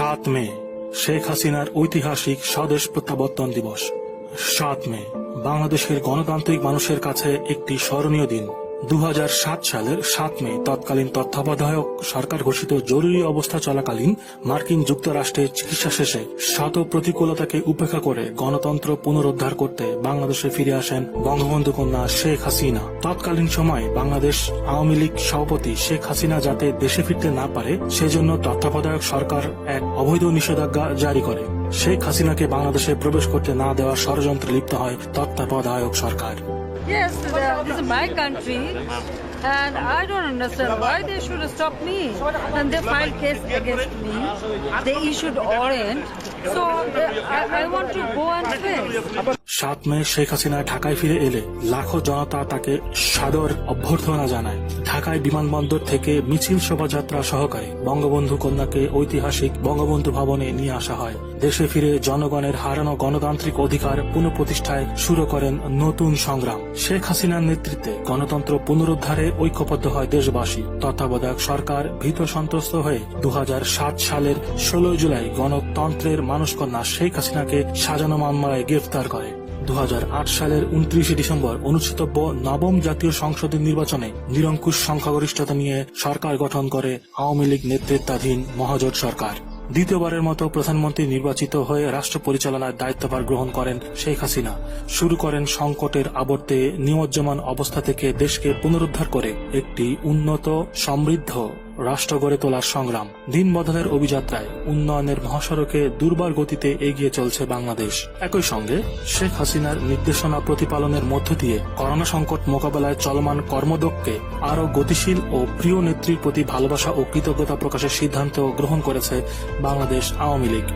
7 মে শেখ হাসিনার ঐতিহাসিক স্বদেশ প্রত্যাবর্তন দিবস। 7 মে বাংলাদেশের গণতান্ত্রিক মানুষের কাছে একটি স্মরণীয় দিন। 2007 সালের 7 মে তৎকালীন তত্ত্বাবধায়ক সরকার ঘোষিত জরুরি অবস্থা চলাকালীন মার্কিন যুক্তরাষ্ট্রে চিকিৎসা শেষে শত প্রতিকূলতাকে উপেক্ষা করে গণতন্ত্র পুনরুদ্ধার করতে বাংলাদেশে ফিরে আসেন বঙ্গবন্ধু কন্যা শেখ হাসিনা। তৎকালীন সময়ে বাংলাদেশ আওয়ামী লীগ সভাপতি শেখ হাসিনা যাতে দেশে ফিরতে না পারে সেজন্য তত্ত্বাবধায়ক সরকার এক অবৈধ নিষেধাজ্ঞা জারি করে। শেখ হাসিনাকে বাংলাদেশে প্রবেশ করতে না দেওয়ার ষড়যন্ত্রে লিপ্ত হয় তত্ত্বাবধায়ক সরকার। Yes, this is my country, and I don't understand why they should stop me. And they filed case against me. They issued warrant. So I want to go and face. 7 মে শেখ হাসিনা ঢাকায় ফিরে এলে লাখো জনতা তাকে সাদর অভ্যর্থনা জানায়। ঢাকায় বিমানবন্দর থেকে মিছিল শোভাযাত্রা সহকারে বঙ্গবন্ধু কন্যাকে ঐতিহাসিক বঙ্গবন্ধু ভবনে নিয়ে আসা হয়। দেশে ফিরে জনগণের হারানো গণতান্ত্রিক অধিকার পুনঃপ্রতিষ্ঠায় শুরু করেন নতুন সংগ্রাম। শেখ হাসিনার নেতৃত্বে গণতন্ত্র পুনরুদ্ধারে ঐক্যবদ্ধ হয় দেশবাসী। তত্ত্বাবধায়ক সরকার ভীত সন্ত্রস্ত হয়ে 2007 সালের 16 জুলাই গণতন্ত্রের মানুষকন্যা শেখ হাসিনাকে সাজানো মামলায় গ্রেফতার করে। 2008 সালের 29 ডিসেম্বর অনুষ্ঠিতব্য নবম জাতীয় সংসদের নির্বাচনে নিরঙ্কুশ সংখ্যাগরিষ্ঠতা নিয়ে সরকার গঠন করে আওয়ামী লীগ নেতৃত্বাধীন মহাজোট সরকার। দ্বিতীয়বারের মতো প্রধানমন্ত্রী নির্বাচিত হয়ে রাষ্ট্র পরিচালনার দায়িত্বভার গ্রহণ করেন শেখ হাসিনা। শুরু করেন সংকটের আবর্তে নিমজ্জমান অবস্থা থেকে দেশকে পুনরুদ্ধার করে একটি উন্নত সমৃদ্ধ রাষ্ট্র গড়ে তোলার সংগ্রাম। দিন বদলের অভিযাত্রায় উন্নয়নের মহাসড়কে দুর্বার গতিতে এগিয়ে চলছে বাংলাদেশ। একই সঙ্গে শেখ হাসিনার নির্দেশনা প্রতিপালনের মধ্য দিয়ে করোনা সংকট মোকাবেলায় চলমান কর্মদক্ষে আরও গতিশীল ও প্রিয় নেত্রীর প্রতি ভালোবাসা ও কৃতজ্ঞতা প্রকাশের সিদ্ধান্ত গ্রহণ করেছে বাংলাদেশ আওয়ামী লীগ।